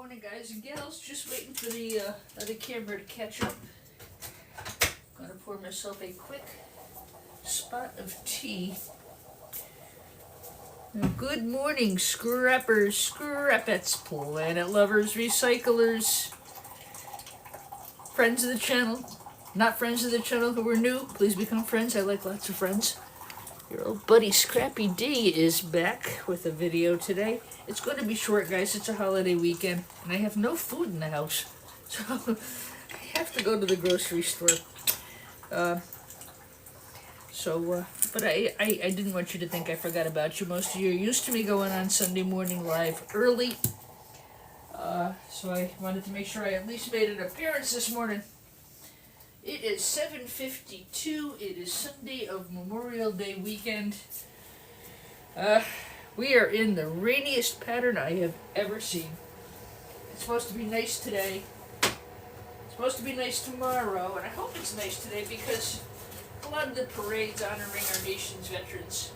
Morning, guys and gals. Just waiting for the other camera to catch up. Gonna pour myself a quick spot of tea. Good morning, scrappers, scrapettes, planet lovers, recyclers, friends of the channel, not friends of the channel who are new. Please become friends. I like lots of friends. Your old buddy Scrappy D is back with a video today. It's going to be short, guys. It's a holiday weekend, and I have no food in the house, so I have to go to the grocery store. But I didn't want you to think I forgot about you. Most of you are used to me going on Sunday morning live early, so I wanted to make sure I at least made an appearance this morning. It is 7:52. It is Sunday of Memorial Day weekend. We are in the rainiest pattern I have ever seen. It's supposed to be nice today. It's supposed to be nice tomorrow, and I hope it's nice today because a lot of the parades honoring our nation's veterans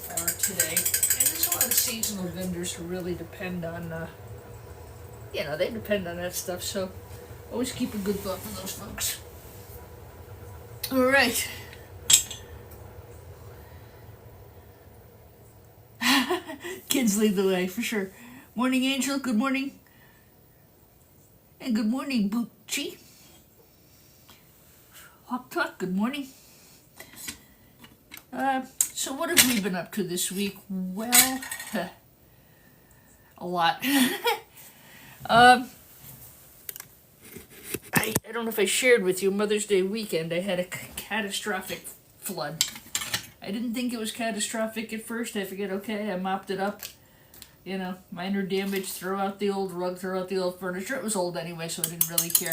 are today. And there's a lot of seasonal vendors who really depend on, they depend on that stuff, so always keep a good thought for those folks. All right. Kids lead the way, for sure. Morning, Angel. Good morning. And good morning, Boochie. Hawk Talk. Good morning. So what have we been up to this week? Well, a lot. I don't know if I shared with you, Mother's Day weekend, I had a catastrophic flood. I didn't think it was catastrophic at first. I figured, okay, I mopped it up. Minor damage, throw out the old rug, throw out the old furniture. It was old anyway, so I didn't really care.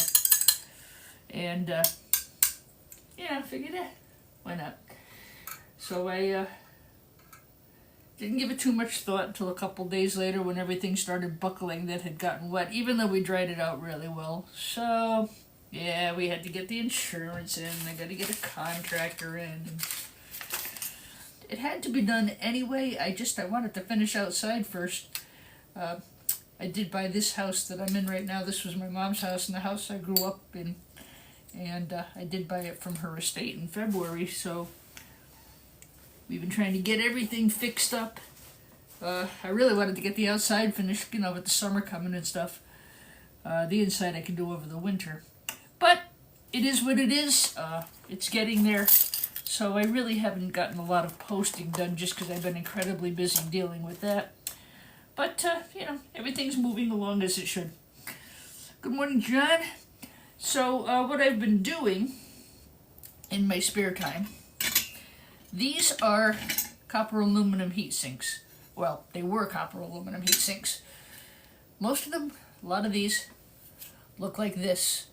And, I figured, why not? So I didn't give it too much thought until a couple days later when everything started buckling that had gotten wet, even though we dried it out really well. So, yeah, we had to get the insurance in. I got to get a contractor in. It had to be done anyway. I wanted to finish outside first. I did buy this house that I'm in right now. This was my mom's house and the house I grew up in. And I did buy it from her estate in February, so we've been trying to get everything fixed up. I really wanted to get the outside finished, with the summer coming and stuff. The inside I can do over the winter. But it is what it is. It's getting there. So I really haven't gotten a lot of posting done just because I've been incredibly busy dealing with that. But, everything's moving along as it should. Good morning, John. So what I've been doing in my spare time, these are copper aluminum heat sinks. Well, they were copper aluminum heat sinks. Most of them, a lot of these, look like this.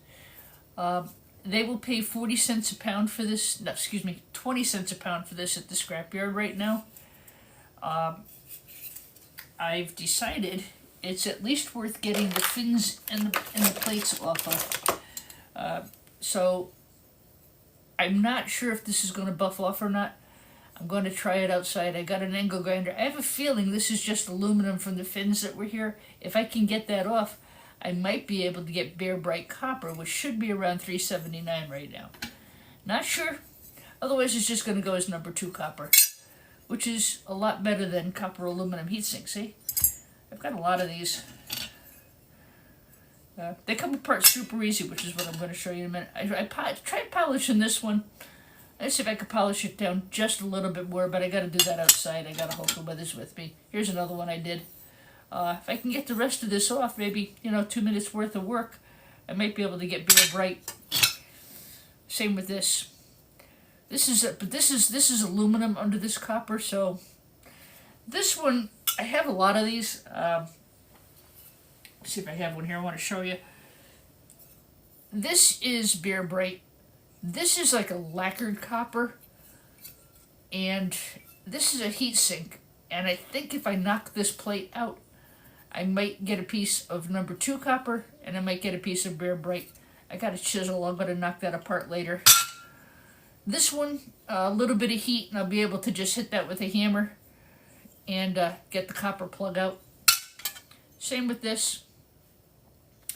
They will pay 40 cents a pound for this. No, 20 cents a pound for this at the scrapyard right now. I've decided it's at least worth getting the fins and the plates off of. So I'm not sure if this is going to buff off or not. I'm going to try it outside. I got an angle grinder. I have a feeling this is just aluminum from the fins that were here. If I can get that off, I might be able to get bare bright copper, which should be around $3.79 right now. Not sure. Otherwise, it's just going to go as number 2 copper, which is a lot better than copper aluminum heatsink. See? I've got a lot of these. They come apart super easy, which is what I'm going to show you in a minute. I tried polishing this one. Let's see if I could polish it down just a little bit more, but I got to do that outside. I got to hold the withers with me. Here's another one I did. If I can get the rest of this off, maybe 2 minutes worth of work, I might be able to get bare bright. Same with this. This is aluminum under this copper. So this one, I have a lot of these. See if I have one here. I want to show you. This is bare bright. This is like a lacquered copper, and this is a heat sink. And I think if I knock this plate out, I might get a piece of number 2 copper, and I might get a piece of bare bright. I got a chisel. I'm going to knock that apart later. This one, a little bit of heat, and I'll be able to just hit that with a hammer and get the copper plug out. Same with this.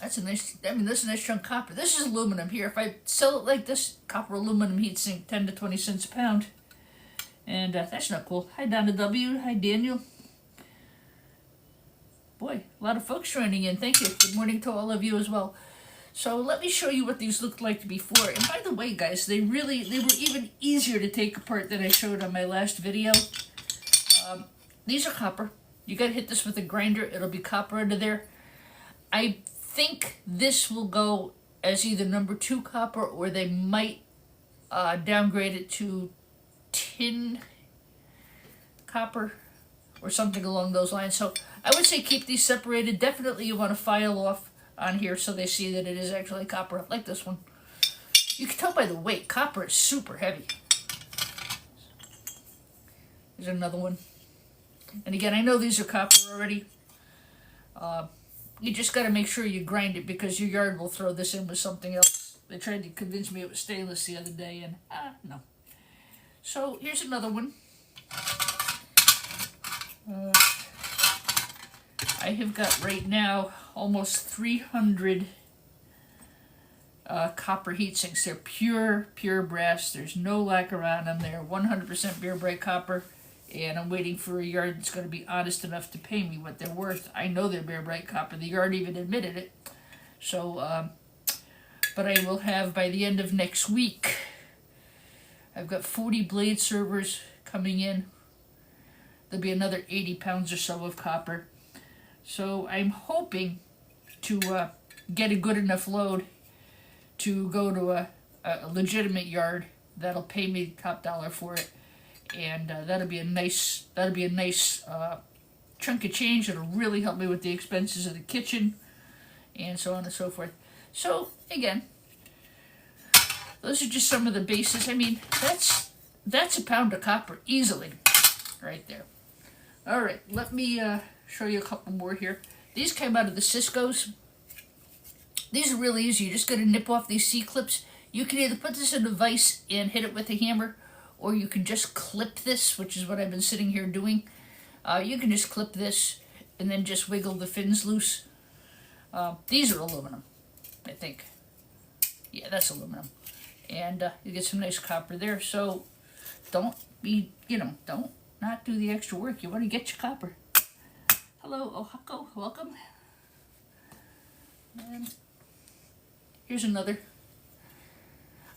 That's a nice, I mean, this is a nice chunk of copper. This is aluminum here. If I sell it like this, copper aluminum heatsink, 10 to 20 cents a pound. And that's not cool. Hi, Donna W. Hi, Daniel. Boy, a lot of folks joining in. Thank you. Good morning to all of you as well. So let me show you what these looked like before. And by the way, guys, they were even easier to take apart than I showed on my last video. These are copper. You got to hit this with a grinder. It'll be copper under there. I think this will go as either number 2 copper, or they might downgrade it to tin copper or something along those lines. So I would say keep these separated. Definitely you want to file off on here so they see that it is actually copper, like this one. You can tell by the weight. Copper is super heavy. Here's another one. And again, I know these are copper already. You just got to make sure you grind it, because your yard will throw this in with something else. They tried to convince me it was stainless the other day, and no. So here's another one. I have got right now almost 300 copper heat sinks. They're pure brass. There's no lacquer on them. They're 100% Bear Bright copper. And I'm waiting for a yard that's going to be honest enough to pay me what they're worth. I know they're Bear Bright copper. The yard even admitted it. So, but I will have, by the end of next week, I've got 40 blade servers coming in. There'll be another 80 pounds or so of copper. So I'm hoping to get a good enough load to go to a legitimate yard that'll pay me top dollar for it. And that'll be a nice chunk of change. It'll really help me with the expenses of the kitchen, and so on and so forth. So again, those are just some of the bases. I mean, that's a pound of copper easily, right there. All right, let me show you a couple more here. These came out of the Cisco's. These are really easy. You're just going to nip off these C-clips. You can either put this in a vise and hit it with a hammer, or you can just clip this, which is what I've been sitting here doing. You can just clip this and then just wiggle the fins loose. These are aluminum, I think. Yeah, that's aluminum. And you get some nice copper there. So don't be, don't not do the extra work. You want to get your copper. Hello, Ohako, welcome. And here's another.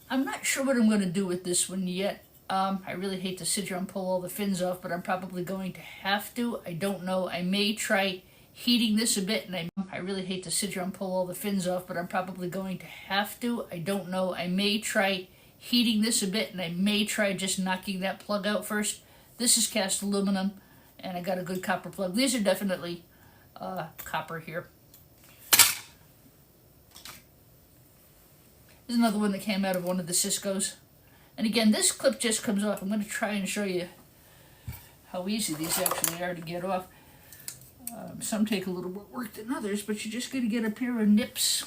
I'm not sure what I'm going to do with this one yet. I really hate to sit here and pull all the fins off, but I'm probably going to have to. I don't know. I may try heating this a bit, and I really hate to sit here and pull all the fins off, but I'm probably going to have to. I don't know. I may try heating this a bit, and I may try just knocking that plug out first. This is cast aluminum, and I got a good copper plug. These are definitely copper here. There's another one that came out of one of the Cisco's. And again, this clip just comes off. I'm going to try and show you how easy these actually are to get off. Some take a little more work than others, but you're just going to get a pair of nips.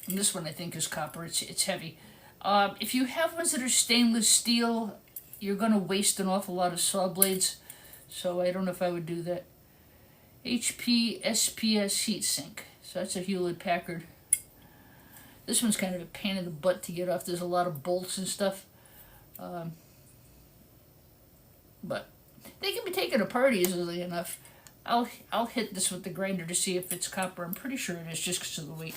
And this one I think is copper. It's heavy. If you have ones that are stainless steel, you're going to waste an awful lot of saw blades. So I don't know if I would do that. HP SPS heatsink. So that's a Hewlett-Packard. This one's kind of a pain in the butt to get off. There's a lot of bolts and stuff. But they can be taken apart easily enough. I'll hit this with the grinder to see if it's copper. I'm pretty sure it is, just because of the weight.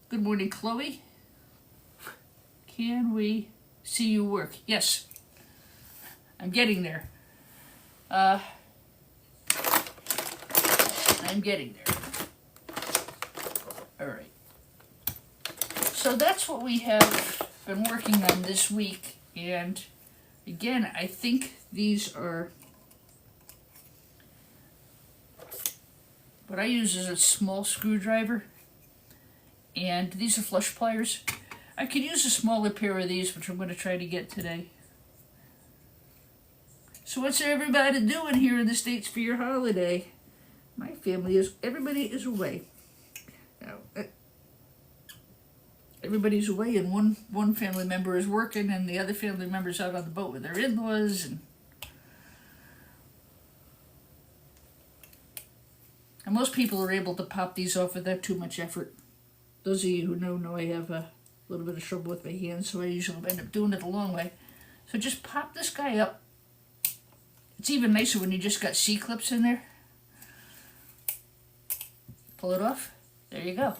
Good morning, Chloe. Can we see you work? Yes. I'm getting there. I'm getting there. All right. So that's what we have been working on this week. And again, I think these are what I use is a small screwdriver. And these are flush pliers. I could use a smaller pair of these, which I'm going to try to get today. So what's everybody doing here in the States for your holiday? My family is, everybody is away. Now, everybody's away and one family member is working and the other family member's out on the boat with their in-laws, and most people are able to pop these off without too much effort. Those of you who know I have a little bit of trouble with my hands, so I usually end up doing it the long way. So just pop this guy up. It's even nicer when you just got C-clips in there. Pull it off. There you go.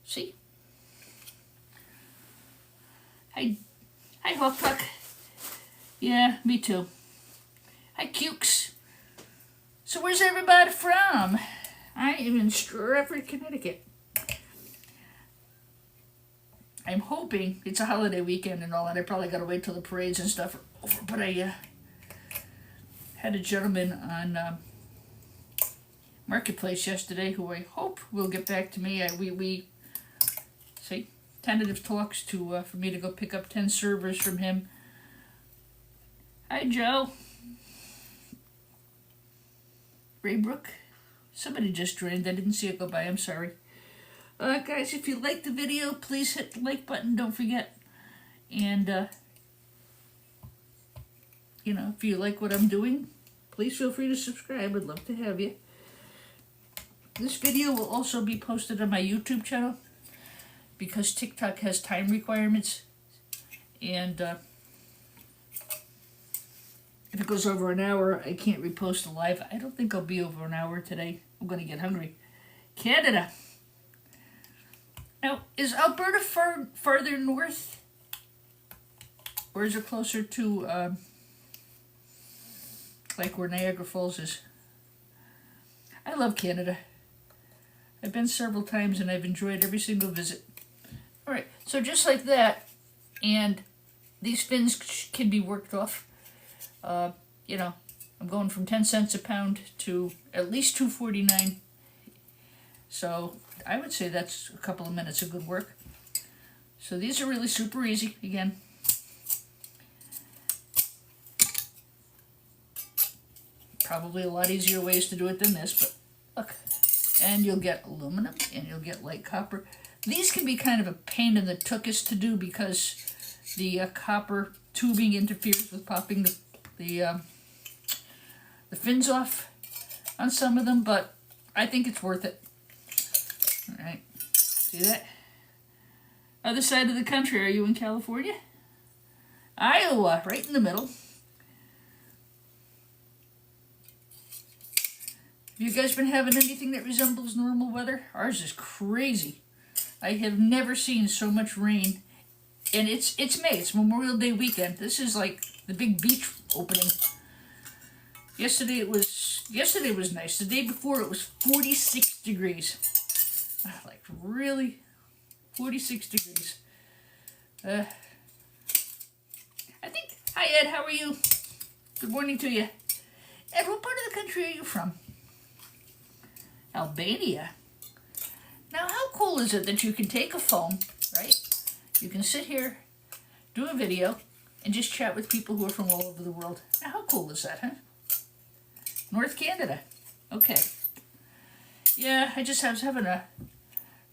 See? Hi Hawk Puck. Yeah, me too. Hi Cukes. So where's everybody from? I am in Stratford, Connecticut. I'm hoping it's a holiday weekend and all that. I probably got to wait till the parades and stuff are over. But I had a gentleman on Marketplace yesterday who I hope will get back to me. We see tentative talks to for me to go pick up 10 servers from him. Hi Joe. Raybrook. Somebody just joined. I didn't see it go by. I'm sorry. Guys, if you liked the video, please hit the like button. Don't forget. And, if you like what I'm doing, please feel free to subscribe. I'd love to have you. This video will also be posted on my YouTube channel because TikTok has time requirements. And if it goes over an hour, I can't repost a live. I don't think I'll be over an hour today. I'm going to get hungry. Canada. Now, is Alberta farther north? Or is it closer to, like where Niagara Falls is? I love Canada. I've been several times and I've enjoyed every single visit. Alright, so just like that, and these fins can be worked off. I'm going from 10 cents a pound to at least $2.49. So I would say that's a couple of minutes of good work. So these are really super easy. Again, probably a lot easier ways to do it than this, but look. And you'll get aluminum and you'll get light copper. These can be kind of a pain in the tuchus to do because the copper tubing interferes with popping the fins off on some of them, but I think it's worth it. Alright, see that? Other side of the country, are you in California? Iowa, right in the middle. Have you guys been having anything that resembles normal weather? Ours is crazy. I have never seen so much rain. And it's May, it's Memorial Day weekend. This is like the big beach opening. Yesterday was nice. The day before it was 46 degrees. Like really? 46 degrees. Hi Ed, how are you? Good morning to you. Ed, what part of the country are you from? Albania. Now how cool is it that you can take a phone, right? You can sit here, do a video, and just chat with people who are from all over the world. Now how cool is that, huh? North Canada. Okay. Yeah, I was having a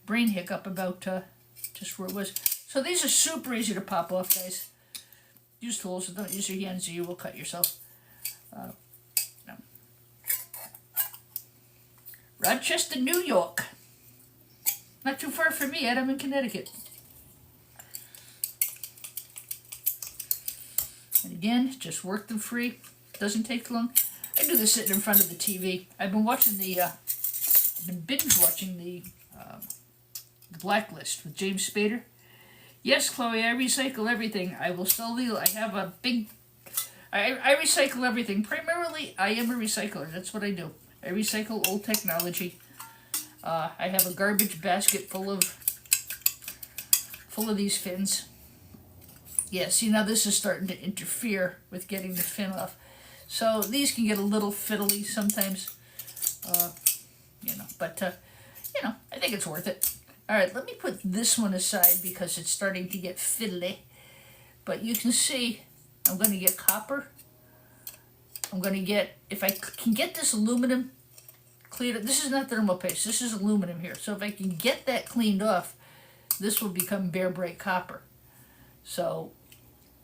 brain hiccup about just where it was. So these are super easy to pop off, guys. Use tools, so don't use your hands or you will cut yourself. No. Rochester, New York. Not too far from me, Ed. I'm in Connecticut. And again, just work them free. Doesn't take long. I do this sitting in front of the TV. I've been watching I've been binge watching the Blacklist with James Spader. Yes, Chloe, I recycle everything. I will sell I have a big... I recycle everything. Primarily, I am a recycler. That's what I do. I recycle old technology. I have a garbage basket full of these fins. Yeah, see, now this is starting to interfere with getting the fin off. So these can get a little fiddly sometimes. But I think it's worth it. All right, let me put this one aside because it's starting to get fiddly. But you can see I'm going to get copper. I'm going to get, if I can get this aluminum cleared, this is not thermal paste, this is aluminum here. So if I can get that cleaned off, this will become bare bright copper. So,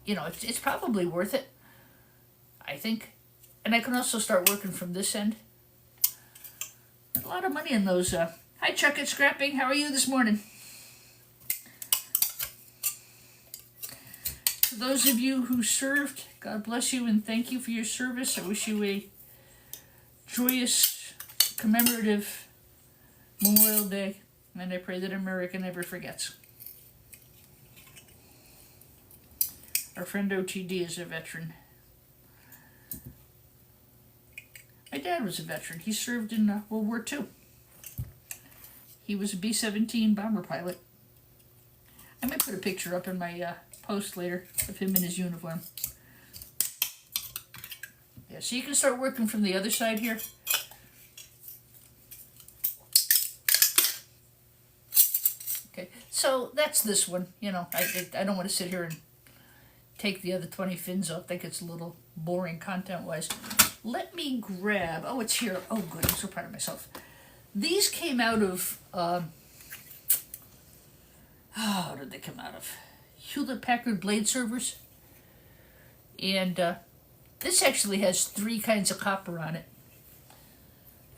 you know, it's probably worth it, I think. And I can also start working from this end. A lot of money in those. Hi, Chuck at Scrapping. How are you this morning? For those of you who served, God bless you and thank you for your service. I wish you a joyous, commemorative Memorial Day, and I pray that America never forgets. Our friend OTD is a veteran. My dad was a veteran. He served in World War II. He was a B-17 bomber pilot. I might put a picture up in my post later of him in his uniform. Yeah, so you can start working from the other side here. Okay, so that's this one. You know, I don't want to sit here and take the other 20 fins off. I think it's a little boring content-wise. Let me grab... Oh, it's here. Oh, good. I'm so proud of myself. These came out of... what did they come out of? Hewlett-Packard blade servers. And this actually has 3 kinds of copper on it.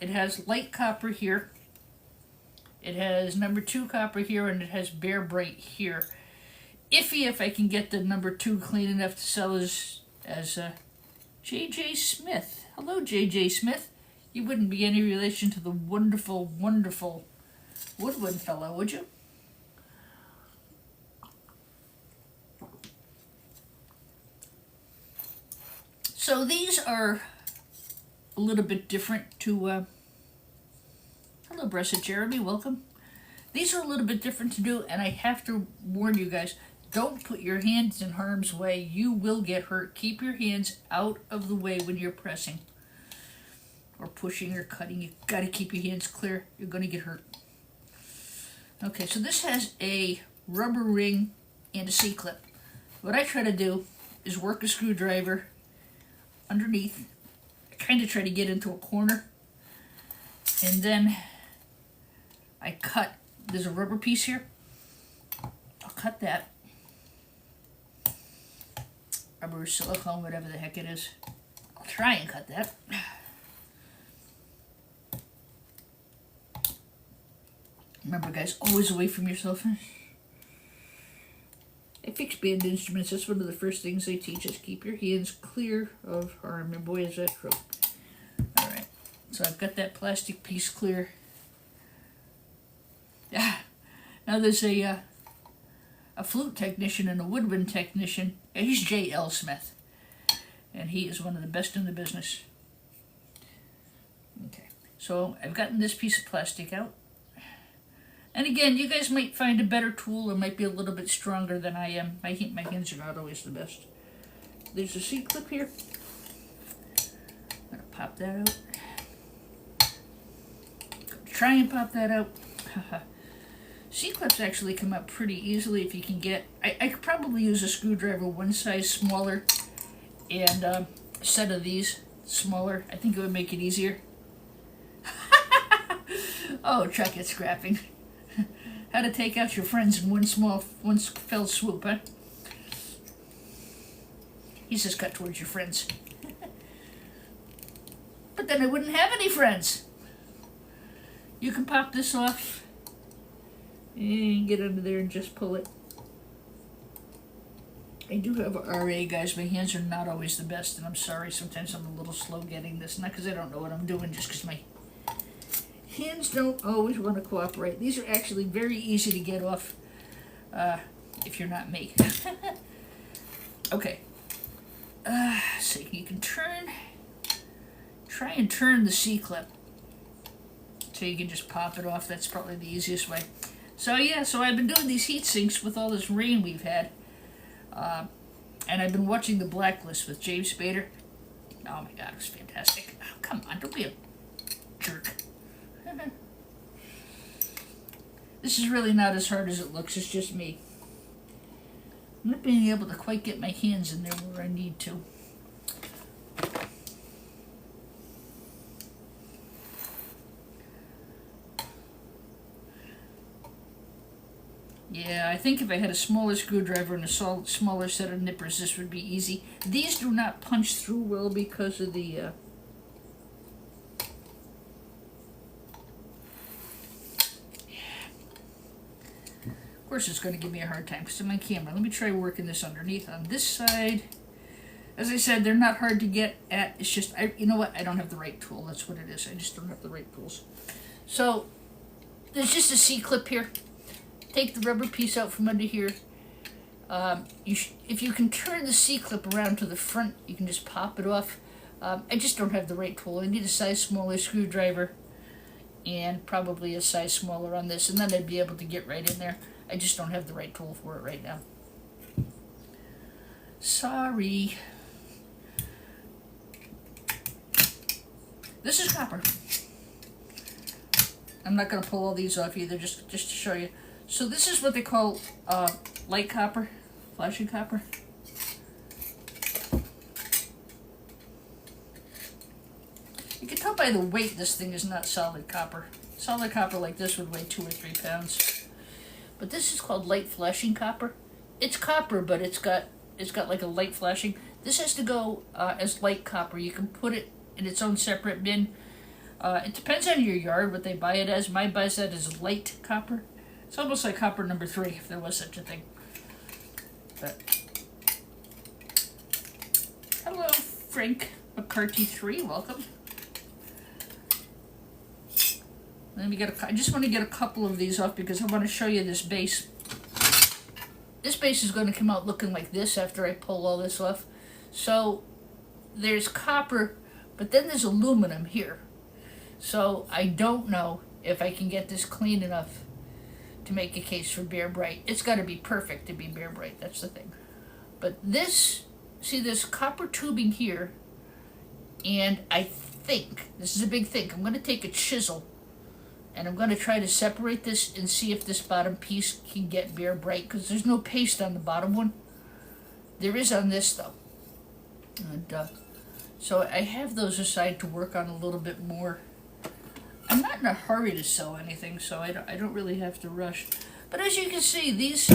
It has light copper here. It has number 2 copper here, and it has bare bright here. Iffy if I can get the number 2 clean enough to sell as J.J. Smith. Hello, J.J. Smith. You wouldn't be any relation to the wonderful, wonderful woodwind fellow, would you? So these are a little bit different to... Hello, Blessed Jeremy. Welcome. These are a little bit different to do, and I have to warn you guys, don't put your hands in harm's way. You will get hurt. Keep your hands out of the way when you're pressing or pushing or cutting. You've got to keep your hands clear. You're going to get hurt. Okay, so this has a rubber ring and a C-clip. What I try to do is work a screwdriver underneath. I kind of try to get into a corner, and then I cut. There's a rubber piece here. I'll cut that. Rubber, silicone, whatever the heck it is. I'll try and cut that. Remember, guys, always away from yourself. I fix band instruments. That's one of the first things they teach us. Keep your hands clear of harm. And boy, is that true. Alright, so I've got that plastic piece clear. Now there's a flute technician and a woodwind technician. He's J.L. Smith, and he is one of the best in the business. Okay, so I've gotten this piece of plastic out. And again, you guys might find a better tool or might be a little bit stronger than I am. My hands are not always the best. There's a C-clip here. I'm going to pop that out. Try and pop that out. C-clips actually come up pretty easily if you can get... I could probably use a screwdriver one size smaller and a set of these smaller. I think it would make it easier. Oh, Chuck, it's scrapping. How to take out your friends in one fell swoop, huh? He says cut towards your friends. But then I wouldn't have any friends. You can pop this off and get under there and just pull it. I do have a RA, guys. My hands are not always the best, and I'm sorry. Sometimes I'm a little slow getting this. Not because I don't know what I'm doing, just because my hands don't always want to cooperate. These are actually very easy to get off if you're not me. Okay. So you can try and turn the C-clip so you can just pop it off. That's probably the easiest way. So yeah, so I've been doing these heat sinks with all this rain we've had. And I've been watching The Blacklist with James Spader. Oh my god, it was fantastic. Oh, come on, don't be a jerk. This is really not as hard as it looks, it's just me. I'm not being able to quite get my hands in there where I need to. Yeah, I think if I had a smaller screwdriver and a smaller set of nippers, this would be easy. These do not punch through well because of the Of course it's going to give me a hard time because of my camera. Let me try working this underneath on this side. As I said, they're not hard to get at. It's just, you know what? I don't have the right tool. That's what it is. I just don't have the right tools. So, there's just a C-clip here. Take the rubber piece out from under here. If you can turn the C-clip around to the front, you can just pop it off. I just don't have the right tool. I need a size smaller screwdriver and probably a size smaller on this, and then I'd be able to get right in there. I just don't have the right tool for it right now. Sorry. This is copper. I'm not going to pull all these off either, just to show you. So this is what they call light copper, flashing copper. You can tell by the weight this thing is not solid copper. Solid copper like this would weigh 2 or 3 pounds. But this is called light flashing copper. It's copper, but it's got like a light flashing. This has to go as light copper. You can put it in its own separate bin. It depends on your yard what they buy it as. Mine buys that as light copper. It's almost like copper number 3, if there was such a thing. But hello, Frank McCarthy 3. Welcome. Let me I just want to get a couple of these off because I want to show you this base. This base is going to come out looking like this after I pull all this off. So there's copper, but then there's aluminum here. So I don't know if I can get this clean enough to make a case for Bear Bright. It's got to be perfect to be Bear Bright, that's the thing. But this, see this copper tubing here, and I think, this is a big thing, I'm going to take a chisel and I'm going to try to separate this and see if this bottom piece can get Bear Bright, because there's no paste on the bottom one. There is on this though. And so I have those aside to work on a little bit more. I'm not in a hurry to sell anything, so I don't really have to rush. But as you can see, these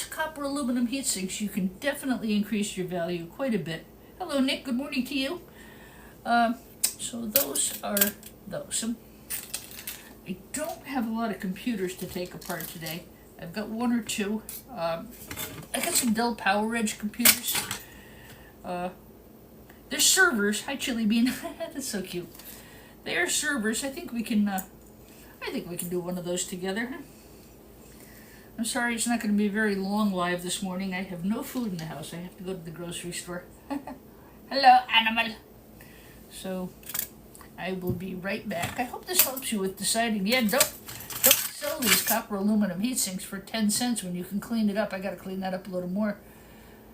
copper aluminum heat sinks, you can definitely increase your value quite a bit. Hello, Nick. Good morning to you. So those are those. I don't have a lot of computers to take apart today. I've got 1 or 2. I got some Dell PowerEdge computers. They're servers. Hi, Chili Bean. That's so cute. They are servers. I think we can do one of those together. I'm sorry, it's not going to be a very long live this morning. I have no food in the house. I have to go to the grocery store. Hello, animal. So I will be right back. I hope this helps you with deciding. Yeah, don't sell these copper aluminum heat sinks for 10 cents when you can clean it up. I got to clean that up a little more.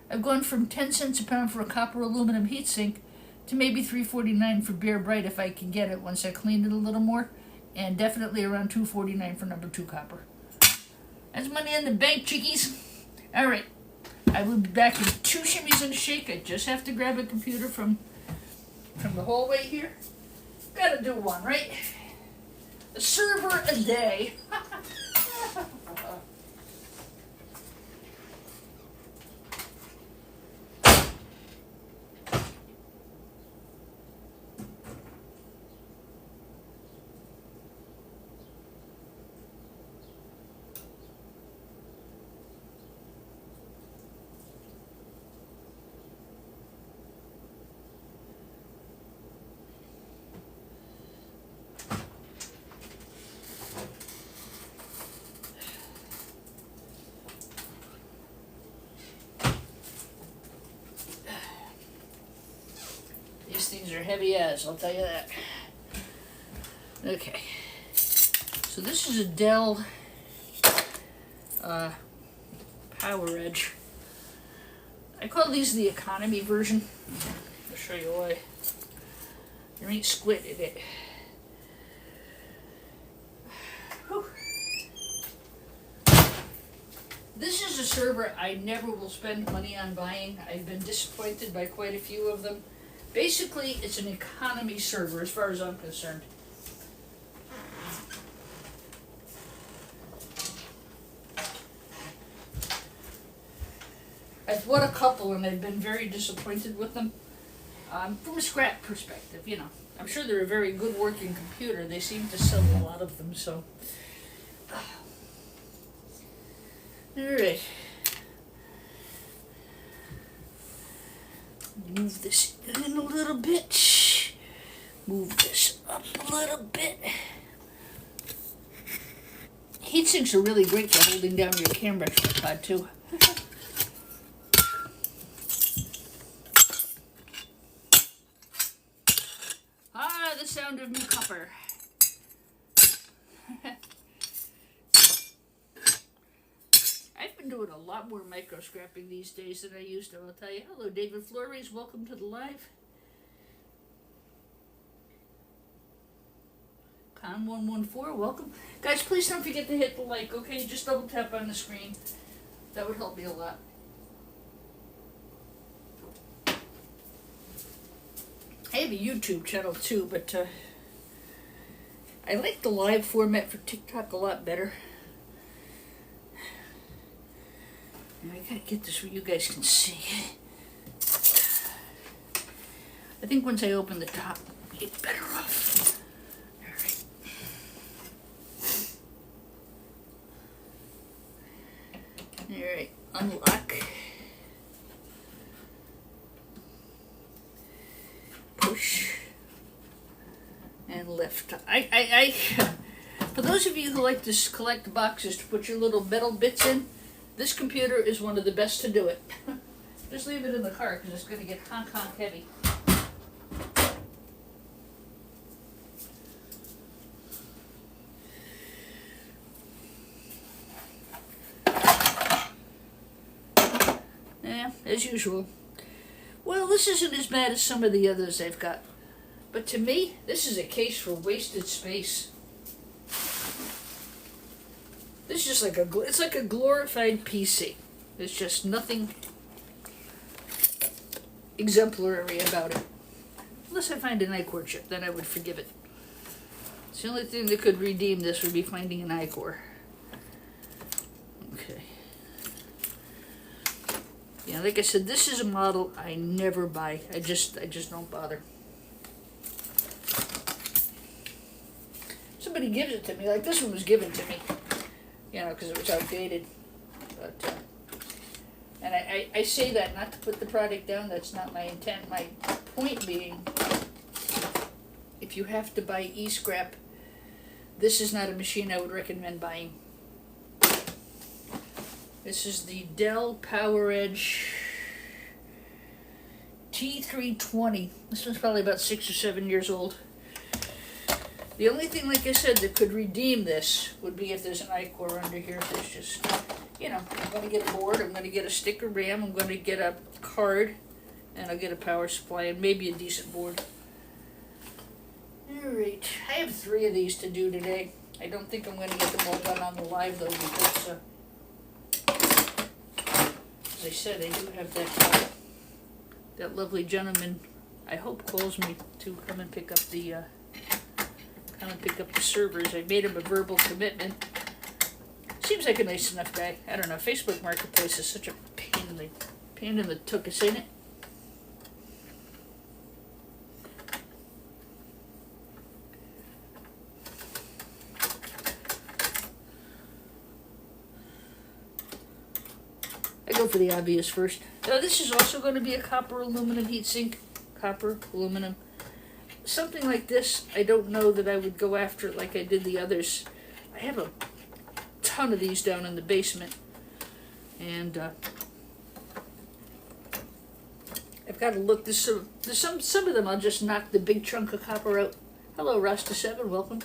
I've gone from 10 cents a pound for a copper aluminum heat sink to maybe $3.49 for Bear Bright if I can get it once I clean it a little more, and definitely around $2.49 for number 2 copper. That's money in the bank, chickies. All right, I will be back in 2 shimmies and a shake. I just have to grab a computer from the hallway here. Gotta do one, right? A server a day. These things are heavy as, I'll tell you that. Okay. So this is a Dell PowerEdge. I call these the economy version. I'll show you why. There ain't squid in it. Whew. This is a server I never will spend money on buying. I've been disappointed by quite a few of them. Basically, it's an economy server as far as I'm concerned. I've bought a couple and I've been very disappointed with them. From a scrap perspective, you know. I'm sure they're a very good working computer. They seem to sell a lot of them, so. Alright. Move this in a little bit. Move this up a little bit. Heat sinks are really great for holding down your camera tripod too. Ah, the sound of new copper. I've been doing a lot more micro scrapping these days than I used to, I'll tell you. Hello, David Flores. Welcome to the live. Con114, welcome. Guys, please don't forget to hit the like, okay? Just double tap on the screen. That would help me a lot. I have a YouTube channel too, but I like the live format for TikTok a lot better. And I gotta get this where you guys can see. I think once I open the top, it'll get better off. Alright, unlock. Push. And lift. For those of you who like to collect boxes to put your little metal bits in, this computer is one of the best to do it. Just leave it in the car because it's going to get honk heavy. Yeah, as usual. Well, this isn't as bad as some of the others I've got. But to me, this is a case for wasted space. This is just like it's like a glorified PC. There's just nothing exemplary about it. Unless I find an iCore chip, then I would forgive it. It's the only thing that could redeem this would be finding an iCore. Okay. Yeah, like I said, this is a model I never buy. I just don't bother. Somebody gives it to me, like this one was given to me, you know, because it was outdated. But and I say that not to put the product down. That's not my intent. My point being, if you have to buy e-scrap, this is not a machine I would recommend buying. This is the Dell PowerEdge T320. This one's probably about 6 or 7 years old. The only thing, like I said, that could redeem this would be if there's an iCore under here. If there's just, you know, I'm going to get a board, I'm going to get a stick of RAM, I'm going to get a card, and I'll get a power supply and maybe a decent board. Alright, I have 3 of these to do today. I don't think I'm going to get them all done on the live though, because, as I said, I do have that lovely gentleman, I hope, calls me to come and pick up the servers. I made him a verbal commitment. Seems like a nice enough guy. I don't know. Facebook Marketplace is such a pain in the tuchus, ain't it? I go for the obvious first. Now this is also going to be a copper aluminum heatsink. Copper, aluminum. Something like this, I don't know that I would go after it like I did the others. I have a ton of these down in the basement. And I've got to look. There's some of them I'll just knock the big chunk of copper out. Hello, Rasta7, welcome.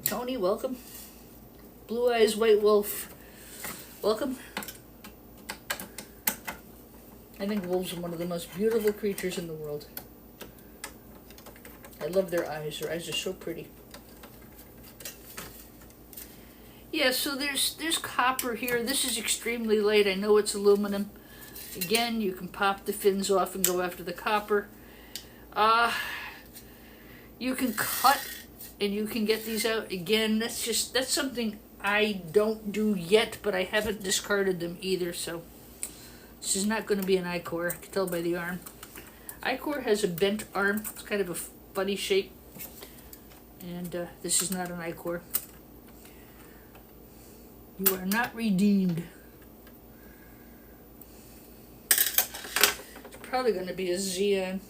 Tony, welcome. Blue Eyes White Wolf, welcome. I think wolves are one of the most beautiful creatures in the world. I love their eyes. Their eyes are so pretty. Yeah, so there's copper here. This is extremely light. I know it's aluminum. Again, you can pop the fins off and go after the copper. You can cut and you can get these out. Again, that's something I don't do yet, but I haven't discarded them either, so this is not going to be an I-core. I can tell by the arm. I-core has a bent arm. It's kind of a funny shape, and this is not an I-core. You are not redeemed. It's probably going to be a Xeon.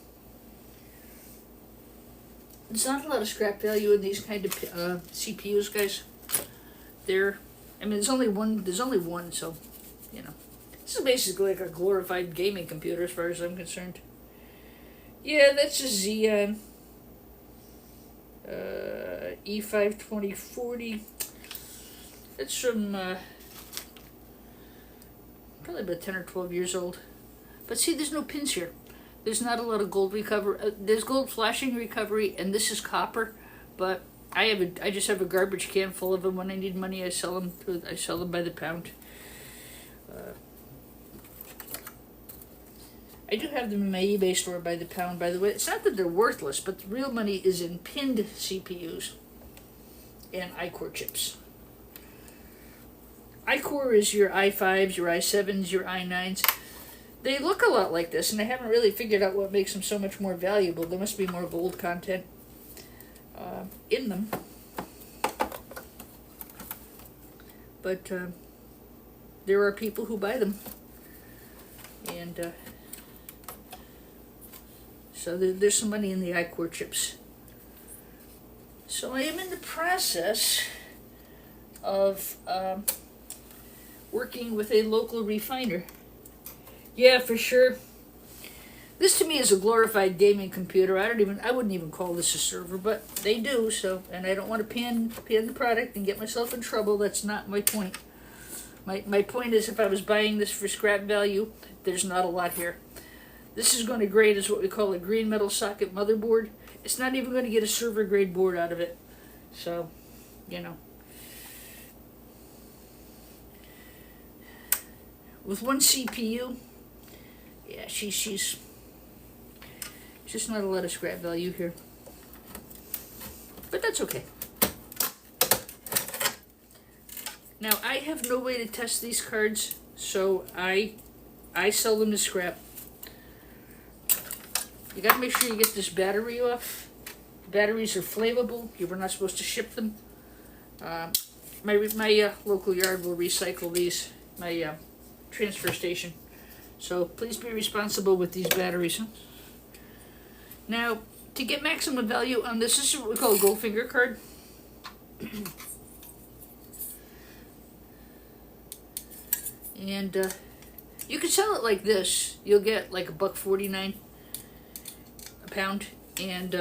There's not a lot of scrap value in these kind of CPUs, guys. There's only one, so, you know. This is basically like a glorified gaming computer as far as I'm concerned. Yeah, that's a Xeon. E5 2040. It's from probably about 10 or 12 years old. But see, there's no pins here. There's not a lot of gold recovery. There's gold flashing recovery, and this is copper. But I just have a garbage can full of them. When I need money, I sell them. I sell them by the pound. I do have them in my eBay store by the pound, by the way. It's not that they're worthless, but the real money is in pinned CPUs and I-core chips. I-core is your i5s, your i7s, your i9s. They look a lot like this, and I haven't really figured out what makes them so much more valuable. There must be more gold content in them. But there are people who buy them. And so there's some money in the I-core chips. So I am in the process of working with a local refiner. Yeah, for sure. This to me is a glorified gaming computer. I wouldn't even call this a server, but they do, so, and I don't want to pan the product and get myself in trouble. That's not my point. My point is, if I was buying this for scrap value, there's not a lot here. This is going to grade as what we call a green metal socket motherboard. It's not even going to get a server grade board out of it. So, you know. With one CPU, yeah, she's just not a lot of scrap value here. But that's okay. Now, I have no way to test these cards, so I sell them as scrap. You gotta make sure you get this battery off. Batteries are flammable. You were not supposed to ship them. My local yard will recycle these. My transfer station. So please be responsible with these batteries. Huh? Now, to get maximum value on this is what we call a Goldfinger card. And you can sell it like this. You'll get like $1.49 a pound. And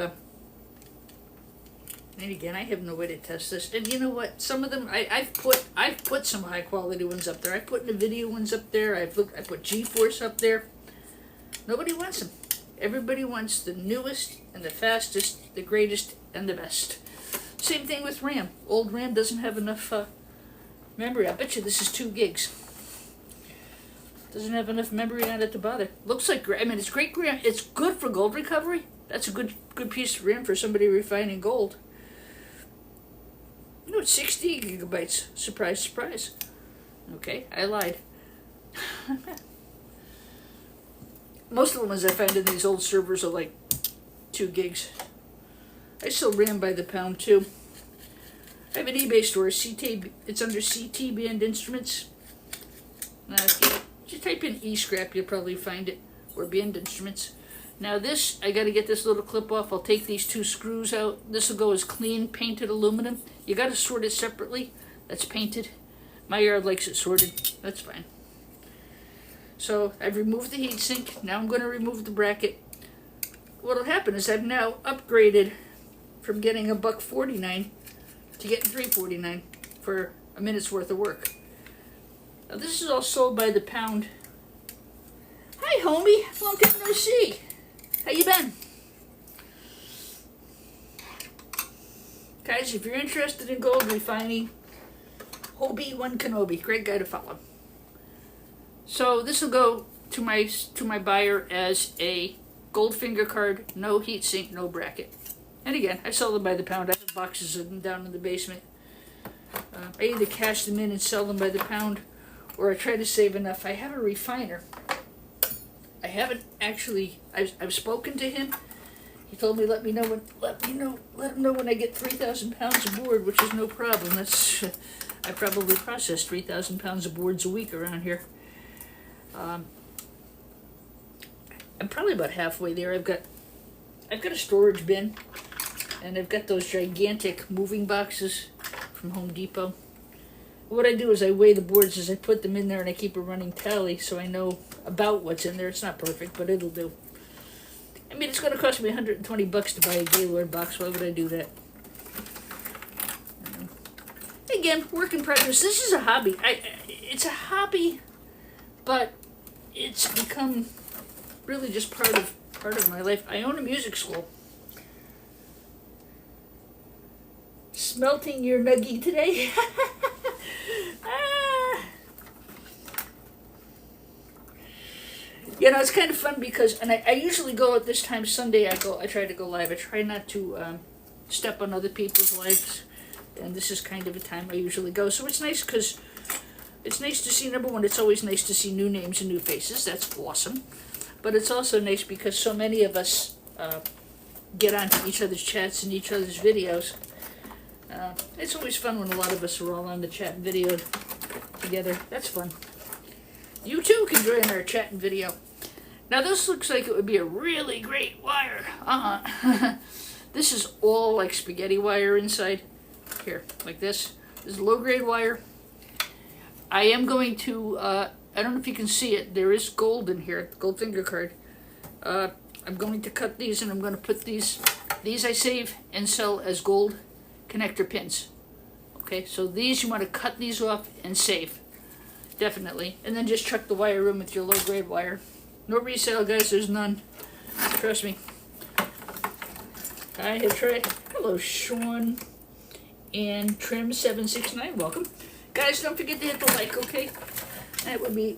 again, I have no way to test this. And you know what? Some of them, I've put some high quality ones up there. I put NVIDIA ones up there. I put GeForce up there. Nobody wants them. Everybody wants the newest and the fastest, the greatest and the best. Same thing with RAM. Old RAM doesn't have enough memory. I bet you this is 2 gigs. Doesn't have enough memory on it to bother. Looks like, I mean, it's great RAM. It's good for gold recovery. That's a good piece of RAM for somebody refining gold. You know, it's 60 gigabytes. Surprise, surprise. Okay, I lied. Most of the ones I find in these old servers are like 2 gigs. I sell RAM by the pound too. I have an eBay store, CT, it's under CT Band Instruments. If you type in E-Scrap, you'll probably find it, or Band Instruments. Now this, I gotta get this little clip off. I'll take these 2 screws out. This will go as clean painted aluminum. You gotta sort it separately. That's painted. My yard likes it sorted. That's fine. So I've removed the heatsink. Now I'm gonna remove the bracket. What'll happen is I've now upgraded from getting $1.49 to getting $3.49 for a minute's worth of work. Now this is all sold by the pound. Hi, homie. Long time no see. How you been? Guys, if you're interested in gold refining, Hobie One Kenobi, great guy to follow. So this will go to my buyer as a Goldfinger card, no heatsink, no bracket. And again, I sell them by the pound. I have boxes of them down in the basement. I either cash them in and sell them by the pound, or I try to save enough. I have a refiner. I haven't actually. I've spoken to him. He told me let him know when I get 3,000 pounds of board, which is no problem. I probably process 3,000 pounds of boards a week around here. I'm probably about halfway there. I've got a storage bin, and I've got those gigantic moving boxes from Home Depot. What I do is I weigh the boards as I put them in there, and I keep a running tally so I know about what's in there. It's not perfect, but it'll do. I mean, it's going to cost me $120 to buy a Gaylord box. Why would I do that? Again, work in progress. This is a hobby. It's a hobby, but it's become really just part of my life. I own a music school. Smelting your nuggie today? You know, it's kind of fun because, and I usually go at this time, Sunday, I try to go live. I try not to step on other people's lives, and this is kind of a time I usually go. So it's nice because it's nice to see, number one, it's always nice to see new names and new faces. That's awesome. But it's also nice because so many of us get onto each other's chats and each other's videos. It's always fun when a lot of us are all on the chat and video together. That's fun. You too can join our chat and video. Now this looks like it would be a really great wire. This is all like spaghetti wire inside. Here, like this. This is low grade wire. I am going to, I don't know if you can see it, there is gold in here, gold finger card. I'm going to cut these and I'm going to put these I save and sell as gold connector pins. Okay, so these you want to cut these off and save. Definitely. And then just chuck the wire in with your low grade wire. No resale, guys, there's none. Trust me. I have tried. Hello, Sean and Trim769. Welcome. Guys, don't forget to hit the like, okay? That would be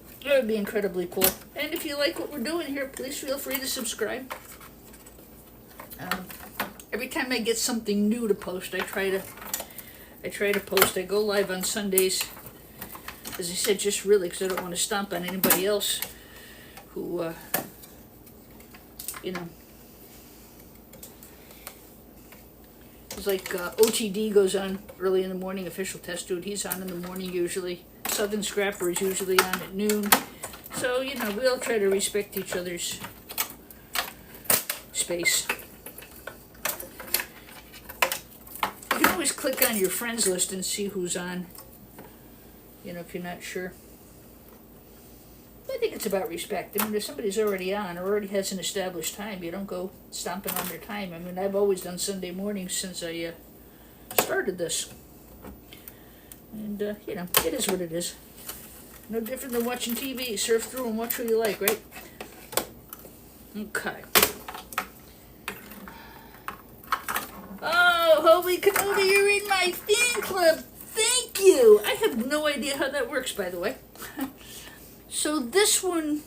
incredibly cool. And if you like what we're doing here, please feel free to subscribe. Every time I get something new to post, I try to post. I go live on Sundays. As I said, just really because I don't want to stomp on anybody else who, you know. It's like OTD goes on early in the morning, Official Test Dude. He's on in the morning usually. Southern Scrapper is usually on at noon. So, you know, we all try to respect each other's space. You can always click on your friends list and see who's on. You know, if you're not sure. I think it's about respect. I mean, if somebody's already on or already has an established time, you don't go stomping on their time. I mean, I've always done Sunday mornings since I started this. And, you know, it is what it is. No different than watching TV. Surf through and watch who you like, right? Okay. Oh, holy cannoli, you're in my fan club. Thank you. I have no idea how that works, by the way. So this one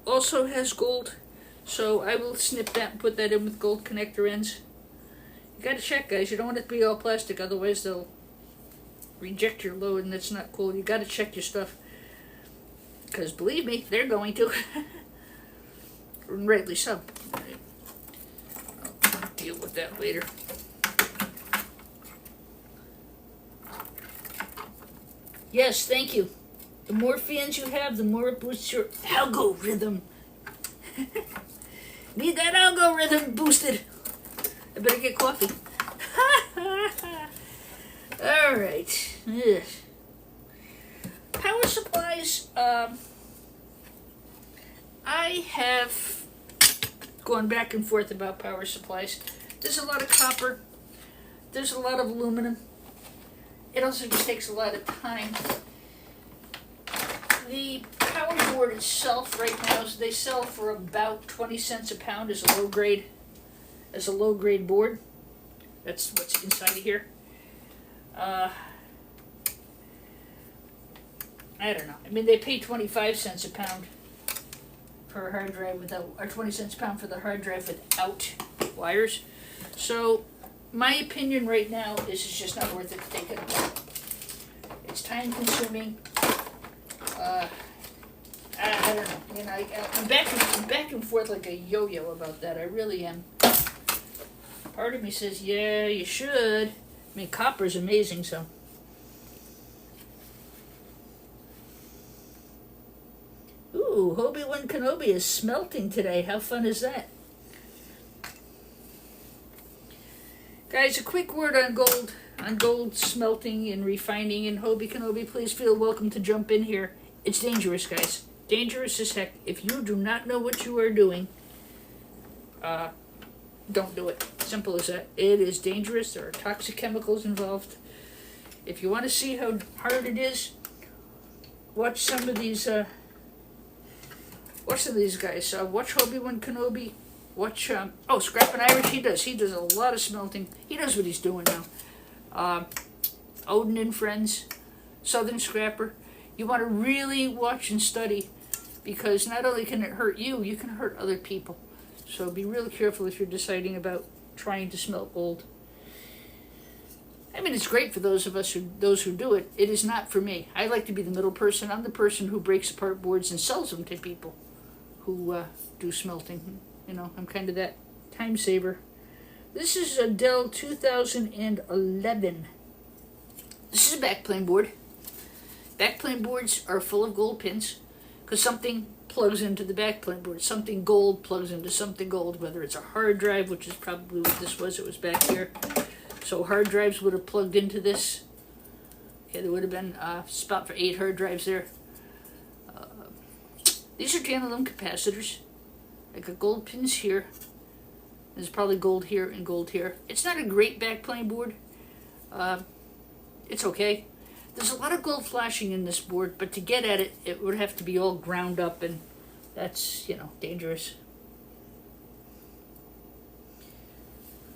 also has gold. So I will snip that and put that in with gold connector ends. You gotta check, guys. You don't want it to be all plastic, otherwise they'll reject your load, and that's not cool. You gotta check your stuff. Because believe me, they're going to. And rightly so. Right. I'll deal with that later. Yes, thank you. The more fans you have, the more it boosts your algorithm. Need that algorithm boosted. I better get coffee. All right. Ugh. Power supplies. I have gone back and forth about power supplies. There's a lot of copper. There's a lot of aluminum. It also just takes a lot of time. The power board itself right now, they sell for about 20 cents a pound as a low grade board. That's what's inside of here. I don't know. I mean, they pay 25 cents a pound for a hard drive without, or 20 cents a pound for the hard drive without wires. So, my opinion right now is it's just not worth it to take it apart. It's time consuming. I don't know. You know, I'm back and forth like a yo-yo about that. I really am. Part of me says, yeah, you should. I mean, copper's amazing, so. Ooh, Obi-Wan Kenobi is smelting today. How fun is that? Guys, a quick word on gold smelting and refining. And Obi Kenobi, please feel welcome to jump in here. It's dangerous, guys. Dangerous as heck. If you do not know what you are doing, don't do it. Simple as that. It is dangerous. There are toxic chemicals involved. If you want to see how hard it is, watch some of these. Watch some of these guys. Watch Obi-Wan Kenobi. Watch. Scrappin' Irish. He does a lot of smelting. He knows what he's doing now. Odin and Friends, Southern Scrapper. You want to really watch and study, because not only can it hurt you, you can hurt other people. So be real careful if you're deciding about trying to smelt gold. I mean, it's great for those who do it. It is not for me. I like to be the middle person. I'm the person who breaks apart boards and sells them to people who do smelting. You know, I'm kind of that time saver. This is a Dell 2011. This is a backplane board. Backplane boards are full of gold pins because something plugs into the backplane board. Something gold plugs into something gold, whether it's a hard drive, which is probably what this was. It was back here. So hard drives would have plugged into this. Okay, there would have been a spot for 8 hard drives there. These are tantalum capacitors. I got gold pins here. There's probably gold here and gold here. It's not a great backplane board. It's okay. There's a lot of gold flashing in this board, but to get at it, it would have to be all ground up, and that's, you know, dangerous.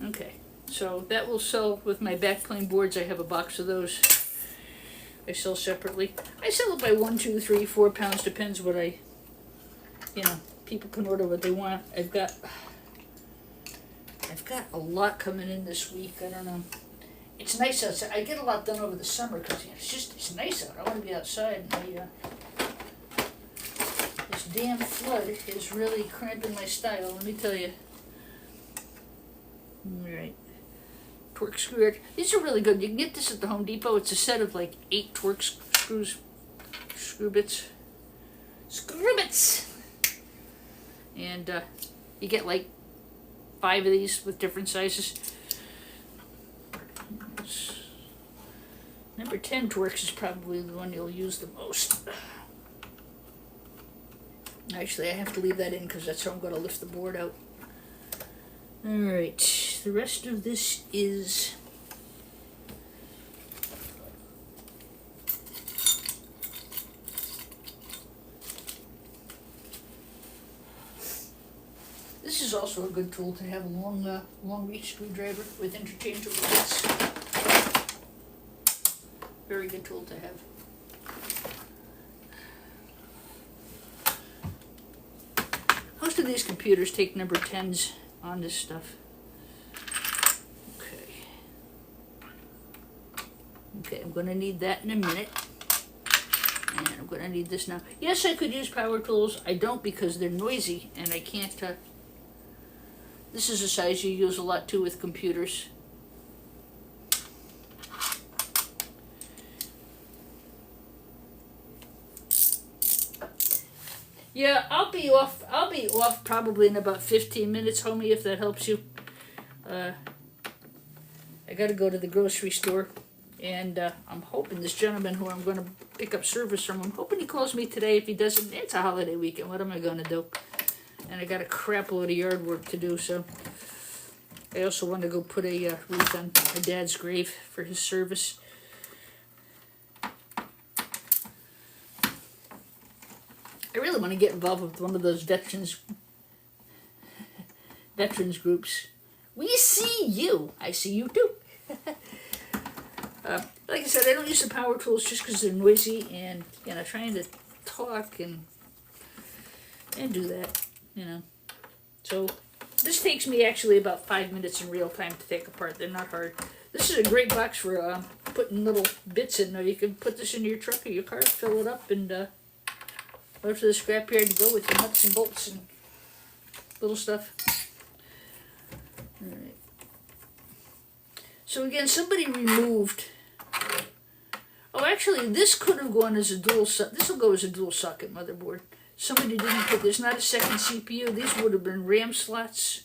Okay, so that will sell with my backplane boards. I have a box of those. I sell separately. I sell it by 1, 2, 3, 4 pounds, depends what people can order what they want. I've got a lot coming in this week. I don't know. It's nice outside. I get a lot done over the summer because it's nice out. I want to be outside. And this damn flood is really cramping my style, let me tell you. Alright. Torque screw. These are really good. You can get this at the Home Depot. It's a set of like 8 torque screws. Screw bits. And you get like 5 of these with different sizes. Number 10 Torx is probably the one you'll use the most. Actually, I have to leave that in because that's how I'm going to lift the board out. Alright, the rest of this is... This is also a good tool to have, a long reach screwdriver with interchangeable bits. Very good tool to have. Most of these computers take number 10s on this stuff. Okay, I'm going to need that in a minute. And I'm going to need this now. Yes, I could use power tools. I don't because they're noisy and I can't... This is a size you use a lot too with computers. Yeah, I'll be off probably in about 15 minutes, homie, if that helps you. I gotta go to the grocery store, and I'm hoping this gentleman who I'm gonna pick up service from, I'm hoping he calls me today. If he doesn't, it's a holiday weekend. What am I gonna do? And I got a crap load of yard work to do, so I also want to go put a wreath on my dad's grave for his service. I really want to get involved with one of those veterans groups. We see you. I see you too. Like I said, I don't use the power tools just because they're noisy and, you know, trying to talk and do that, you know. So This takes me actually about 5 minutes in real time to take apart. They're not hard. This is a great box for putting little bits in there. You can put this in your truck or your car, fill it up, and go to the scrapyard to go with your nuts and bolts and little stuff. All right. So again, somebody removed. Oh, actually, this could have gone as a dual. This will go as a dual socket motherboard. Somebody didn't put. There's not a second CPU. These would have been RAM slots.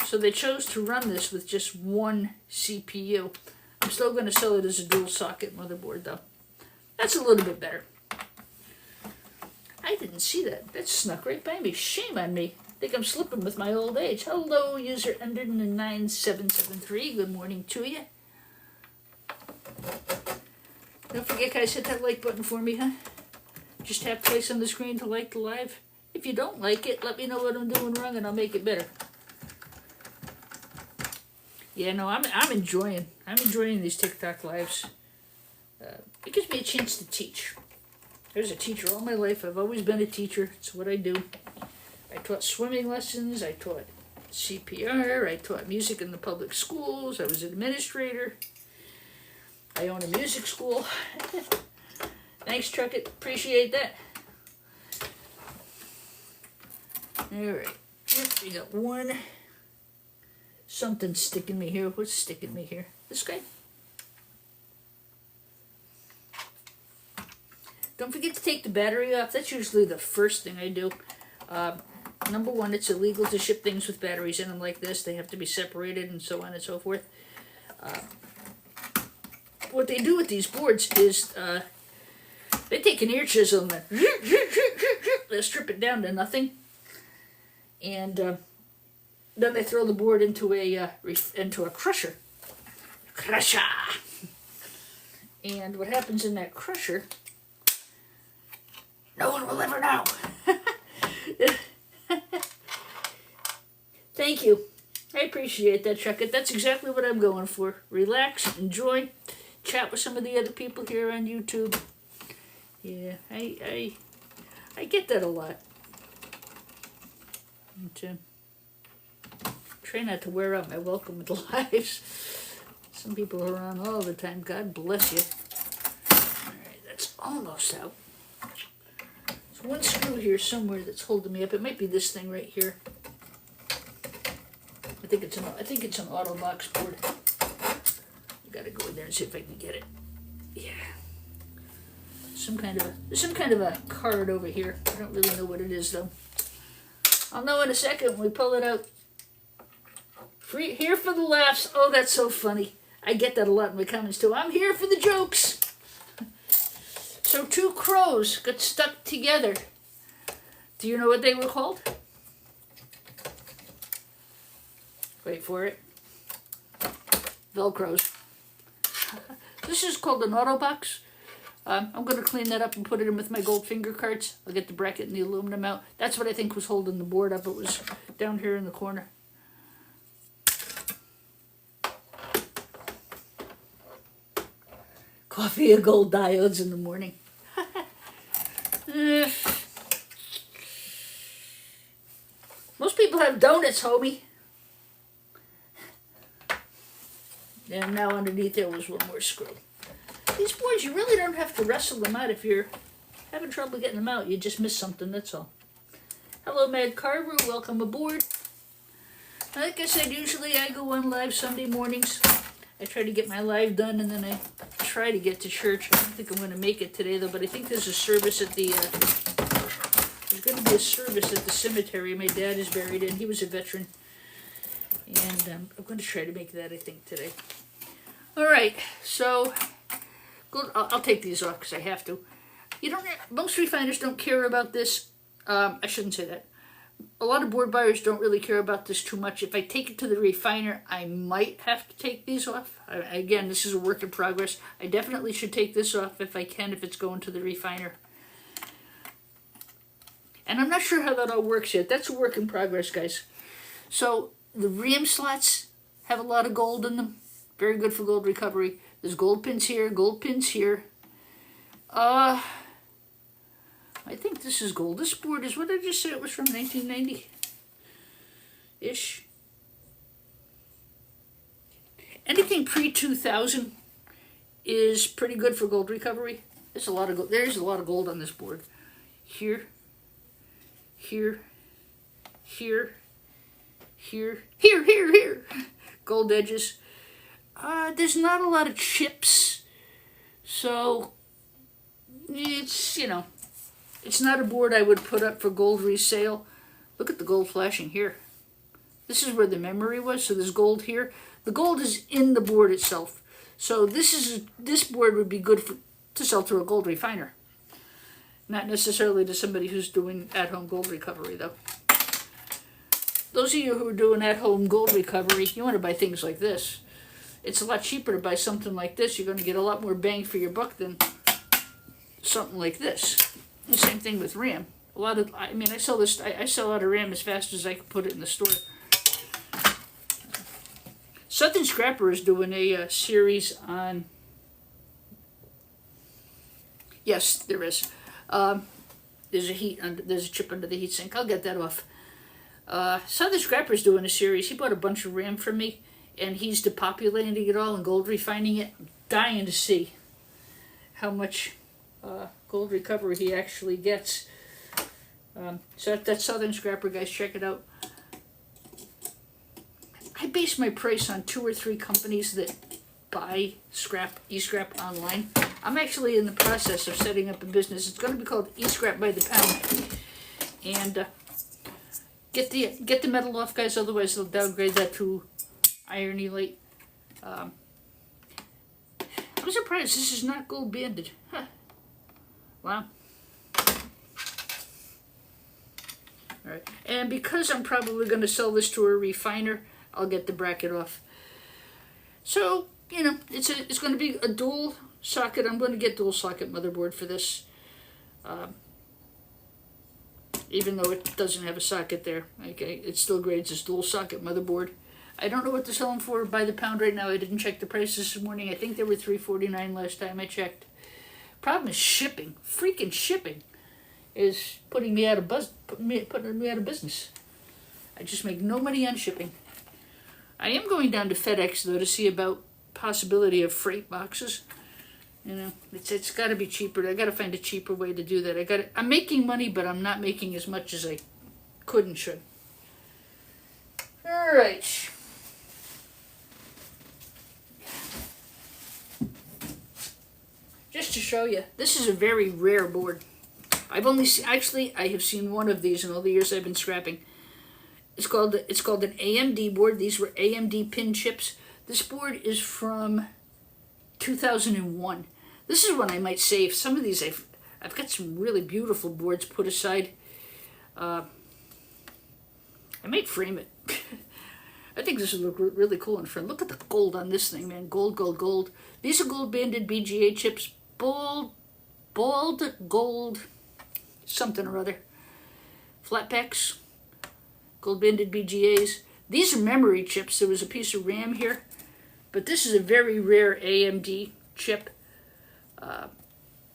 So they chose to run this with just one CPU. I'm still going to sell it as a dual socket motherboard, though. That's a little bit better. I didn't see that. That snuck right by me. Shame on me. I think I'm slipping with my old age. Hello, user under 9773. Good morning to you. Don't forget, guys, hit that like button for me, huh? Just tap twice on the screen to like the live. If you don't like it, let me know what I'm doing wrong and I'll make it better. Yeah, no, I'm enjoying these TikTok lives. It gives me a chance to teach. I was a teacher all my life. I've always been a teacher. It's what I do. I taught swimming lessons. I taught CPR. I taught music in the public schools. I was an administrator. I own a music school. Thanks, Truckett. Appreciate that. All right. Yep, we got one. Something's sticking me here. What's sticking me here? This guy? Don't forget to take the battery off. That's usually the first thing I do. Number one, it's illegal to ship things with batteries in them like this. They have to be separated and so on and so forth. What they do with these boards is they take an ear chisel and they strip it down to nothing. And then they throw the board into a crusher. Crusher! And what happens in that crusher, no one will ever know. Thank you. I appreciate that, Chuck. That's exactly what I'm going for. Relax, enjoy, chat with some of the other people here on YouTube. Yeah, I get that a lot. And, try not to wear out my welcome with lives. Some people are on all the time. God bless you. Alright, that's almost out. There's one screw here somewhere that's holding me up. It might be this thing right here. I think it's an auto box board. I gotta go in there and see if I can get it. Yeah. Some kind of a card over here. I don't really know what it is though. I'll know in a second when we pull it out. Free here for the laughs. Oh, that's so funny. I get that a lot in my comments too. I'm here for the jokes. So two crows got stuck together. Do you know what they were called? Wait for it. Velcros. This is called an auto box. I'm going to clean that up and put it in with my gold finger cards. I'll get the bracket and the aluminum out. That's what I think was holding the board up. It was down here in the corner. Coffee and gold diodes in the morning. Most people have donuts, homie. And now underneath there was one more screw. These boards, you really don't have to wrestle them out. If you're having trouble getting them out, you just miss something, that's all. Hello, Mad Carver. Welcome aboard. Like I said, usually I go on live Sunday mornings. I try to get my live done, and then I try to get to church. I don't think I'm going to make it today, though, but I think there's a service at the... there's going to be a service at the cemetery my dad is buried in. He was a veteran. And I'm going to try to make that, I think, today. All right, so I'll take these off because I have to. Most refiners don't care about this. I shouldn't say that. A lot of board buyers don't really care about this too much. If I take it to the refiner, I might have to take these off. Again, this is a work in progress. I definitely should take this off if I can, if it's going to the refiner. And I'm not sure how that all works yet. That's a work in progress, guys. So the RAM slots have a lot of gold in them. Very good for gold recovery. There's gold pins here, gold pins here. I think this is gold. This board is, what did I just say it was from, 1990? ish. Anything pre-2000 is pretty good for gold recovery. There's a lot of gold. There's a lot of gold on this board. Here, here, here, here. Gold edges. There's not a lot of chips, so it's, you know, it's not a board I would put up for gold resale. Look at the gold flashing here. This is where the memory was, so there's gold here. The gold is in the board itself. So this board would be good to sell to a gold refiner. Not necessarily to somebody who's doing at-home gold recovery, though. Those of you who are doing at-home gold recovery, you want to buy things like this. It's a lot cheaper to buy something like this. You're going to get a lot more bang for your buck than something like this. The same thing with RAM. I sell this. I sell out of RAM as fast as I can put it in the store. Southern Scrapper is doing a series on. Yes, there is. There's a chip under the heatsink. I'll get that off. Southern Scrapper is doing a series. He bought a bunch of RAM from me, and he's depopulating it all and gold refining it. I'm dying to see how much gold recovery he actually gets. So that's Southern Scrapper, guys. Check it out. I base my price on 2 or 3 companies that buy e-scrap online. I'm actually in the process of setting up a business. It's going to be called e-scrap by the pound. And get the metal off, guys. Otherwise, they'll downgrade that to iron elite. I'm surprised this is not gold banded. Huh. Wow. Alright, and because I'm probably going to sell this to a refiner, I'll get the bracket off. So, you know, it's going to be a dual socket. I'm going to get dual socket motherboard for this. Even though it doesn't have a socket there. Okay, it still grades as dual socket motherboard. I don't know what they're selling for by the pound right now. I didn't check the prices this morning. I think they were $3.49 last time I checked. Problem is shipping. Freaking shipping is putting me out of business. I just make no money on shipping. I am going down to FedEx though to see about possibility of freight boxes. You know, it's got to be cheaper. I got to find a cheaper way to do that. I'm making money, but I'm not making as much as I could and should. All right. Just to show you, this is a very rare board. I have seen one of these in all the years I've been scrapping. It's called an AMD board. These were AMD pin chips. This board is from 2001. This is one I might save. Some of these I've got some really beautiful boards put aside. I might frame it. I think this would look really cool in front. Look at the gold on this thing, man. Gold, gold, gold. These are gold banded BGA chips. Bald gold something or other. Flat packs. Gold banded BGAs. These are memory chips. There was a piece of RAM here. But this is a very rare AMD chip.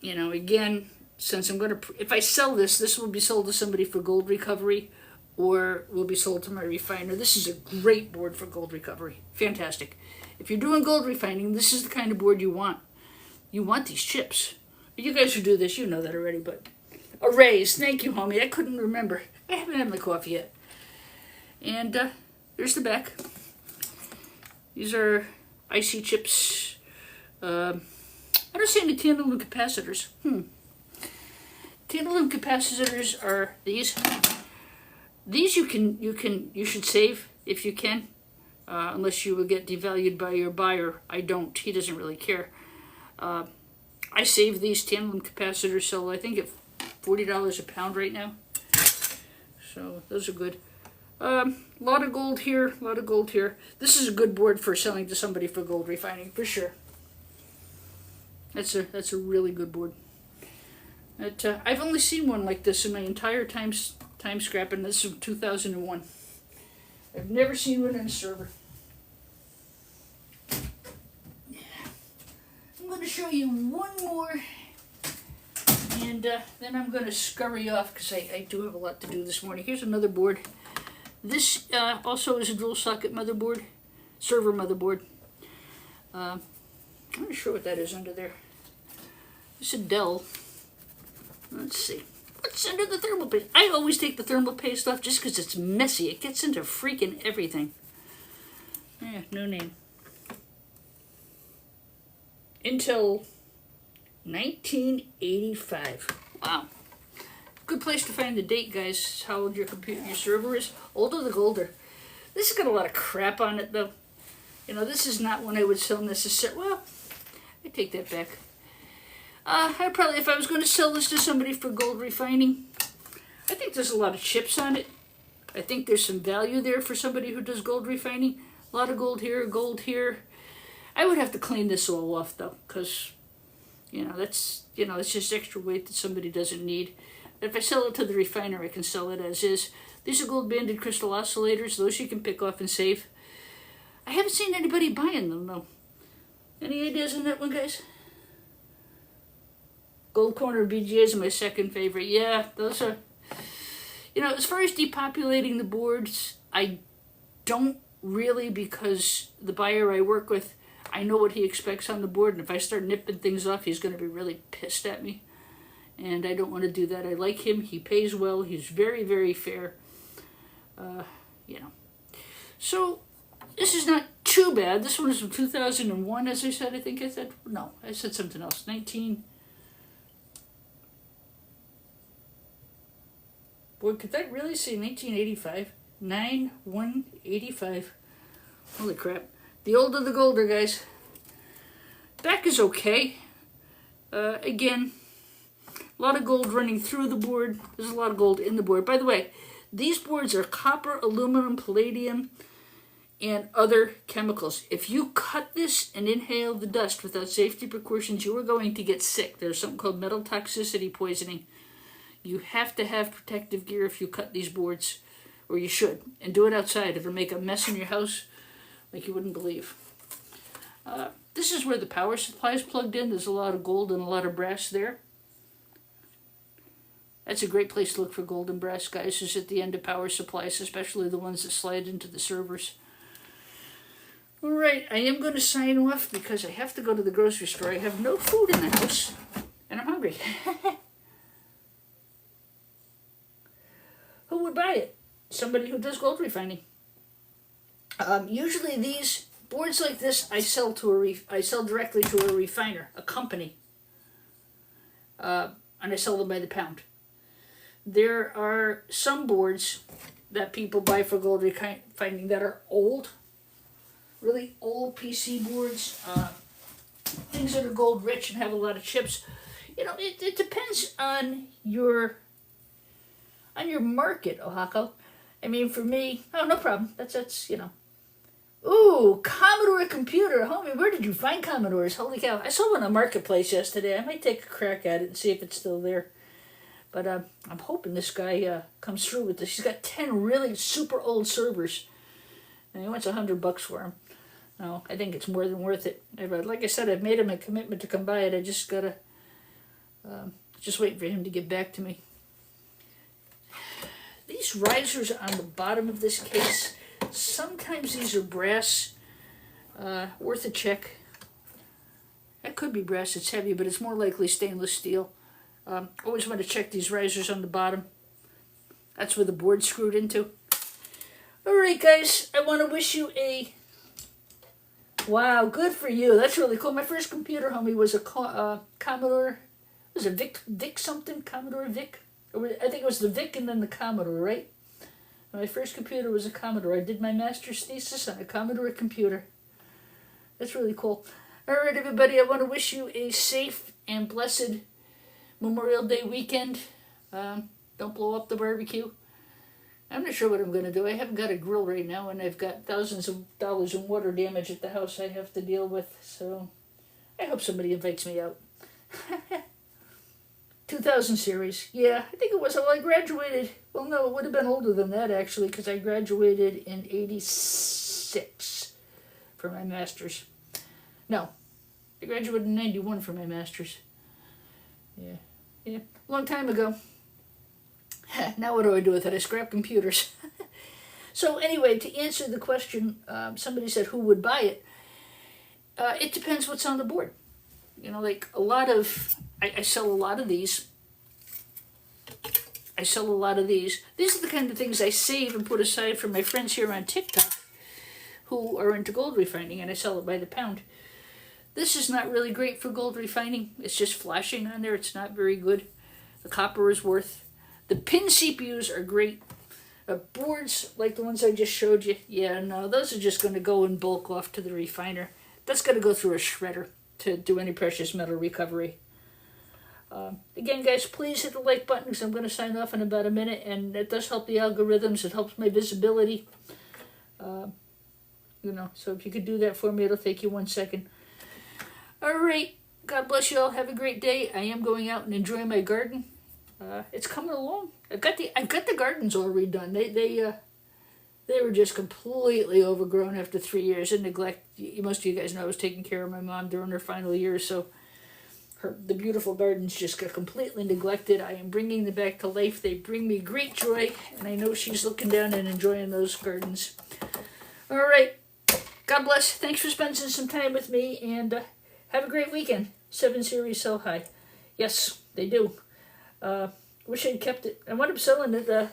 You know, again, since I'm going to... If I sell this will be sold to somebody for gold recovery or will be sold to my refiner. This is a great board for gold recovery. Fantastic. If you're doing gold refining, this is the kind of board you want. You want these chips. You guys who do this, you know that already, but... Arrays. Thank you, homie. I couldn't remember. I haven't had my coffee yet. And there's the back. These are IC chips. I don't see any tantalum capacitors. Tantalum capacitors are these. These you should save if you can, unless you will get devalued by your buyer. I don't. He doesn't really care. I save these tantalum capacitors, so I think at $40 a pound right now. So those are good. A lot of gold here, a lot of gold here. This is a good board for selling to somebody for gold refining, for sure. That's a really good board. I've only seen one like this in my entire time scrapping. This is from 2001. I've never seen one in a server. I'm going to show you one more, and then I'm going to scurry off because I do have a lot to do this morning. Here's another board This also is a dual socket motherboard, server motherboard. I'm not sure what that is under there. It's a Dell. Let's see. What's under the thermal paste? I always take the thermal paste off just because it's messy. It gets into freaking everything. Yeah, no name. Intel 1985. Wow. Good place to find the date, guys. How old your server is. Older the golder. This has got a lot of crap on it, though. You know, this is not one I would sell necessarily. Well, I take that back. I'd probably, if I was going to sell this to somebody for gold refining, I think there's a lot of chips on it. I think there's some value there for somebody who does gold refining. A lot of gold here, gold here. I would have to clean this all off, though, because, it's just extra weight that somebody doesn't need. If I sell it to the refiner, I can sell it as is. These are gold-banded crystal oscillators. Those you can pick off and save. I haven't seen anybody buying them, though. Any ideas on that one, guys? Gold corner BGAs are my second favorite. Yeah, those are... as far as depopulating the boards, I don't really, because the buyer I work with, I know what he expects on the board, and if I start nipping things off, he's going to be really pissed at me. And I don't want to do that. I like him. He pays well. He's very, very fair. So, this is not too bad. This one is from 2001, as I said. I said. No, I said something else. Boy, could that really say 1985? 9/1/85. Holy crap. The older the golder, guys. Back is okay. Again, a lot of gold running through the board. There's a lot of gold in the board. By the way, these boards are copper, aluminum, palladium, and other chemicals. If you cut this and inhale the dust without safety precautions, you are going to get sick. There's something called metal toxicity poisoning. You have to have protective gear if you cut these boards, or you should, and do it outside. It'll make a mess in your house like you wouldn't believe. This is where the power supply is plugged in. There's a lot of gold and a lot of brass there. That's a great place to look for gold and brass, guys, is at the end of power supplies, especially the ones that slide into the servers. All right, I am going to sign off because I have to go to the grocery store. I have no food in the house, and I'm hungry. Who would buy it? Somebody who does gold refining. Usually these boards like this, I sell directly to a refiner, a company, and I sell them by the pound. There are some boards that people buy for gold refining that are old, really old PC boards, things that are gold rich and have a lot of chips. It depends on your market, Ohako. I mean, for me, no problem. That's. Ooh, Commodore computer. Homie, where did you find Commodores? Holy cow. I saw one on Marketplace yesterday. I might take a crack at it and see if it's still there. But I'm hoping this guy comes through with this. He's got 10 really super old servers. And he wants $100 for them. No, I think it's more than worth it. Like I said, I've made him a commitment to come by it. I just gotta... just waiting for him to get back to me. These risers on the bottom of this case, sometimes these are brass. Worth a check. That could be brass, it's heavy, but it's more likely stainless steel. Always want to check these risers on the bottom. That's where the board's screwed into. Alright guys, I want to wish you a... Wow, good for you. That's really cool. My first computer, homie, was a Commodore... Was it Vic something? Commodore Vic? I think it was the Vic and then the Commodore, right? My first computer was a Commodore. I did my master's thesis on a Commodore computer. That's really cool. All right, everybody, I want to wish you a safe and blessed Memorial Day weekend. Don't blow up the barbecue. I'm not sure what I'm going to do. I haven't got a grill right now, and I've got thousands of dollars in water damage at the house I have to deal with. So I hope somebody invites me out. 2000 series. Yeah, I think it was. Well, I graduated. Well, no, it would have been older than that, actually, because I graduated in 86 for my master's. No, I graduated in 91 for my master's. Yeah, long time ago. Now what do I do with it? I scrap computers. So anyway, to answer the question, somebody said who would buy it. It depends what's on the board. You know, like a lot of, I sell a lot of these. I sell a lot of these. These are the kind of things I save and put aside for my friends here on TikTok who are into gold refining, and I sell it by the pound. This is not really great for gold refining. It's just flashing on there. It's not very good. The copper is worth. The pin CPUs are great. Boards like the ones I just showed you, yeah, no, those are just going to go in bulk off to the refiner. That's going to go through a shredder to do any precious metal recovery. Again, guys, please hit the like button because I'm going to sign off in about a minute, and it does help the algorithms. It helps my visibility. You know, so if you could do that for me, it'll take you 1 second. All right, God bless you all. Have a great day. I am going out and enjoying my garden. It's coming along. I've got the gardens all redone. They were just completely overgrown after 3 years of neglect. Most of you guys know I was taking care of my mom during her final years, so the beautiful gardens just got completely neglected. I am bringing them back to life. They bring me great joy, and I know she's looking down and enjoying those gardens. All right. God bless. Thanks for spending some time with me, and have a great weekend. 7 Series sell high. Yes, they do. Wish I'd kept it. I wound up selling it. The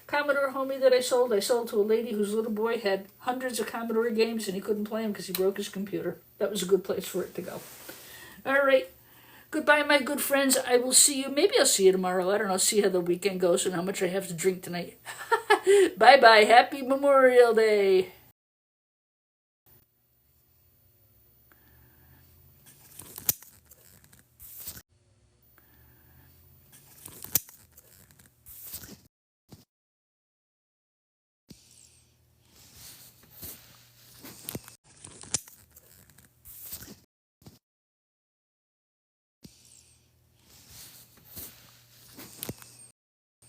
Commodore homie that I sold to a lady whose little boy had hundreds of Commodore games, and he couldn't play them because he broke his computer. That was a good place for it to go. All right. Goodbye, my good friends. I will see you. Maybe I'll see you tomorrow. I don't know. See how the weekend goes and how much I have to drink tonight. Bye-bye. Happy Memorial Day.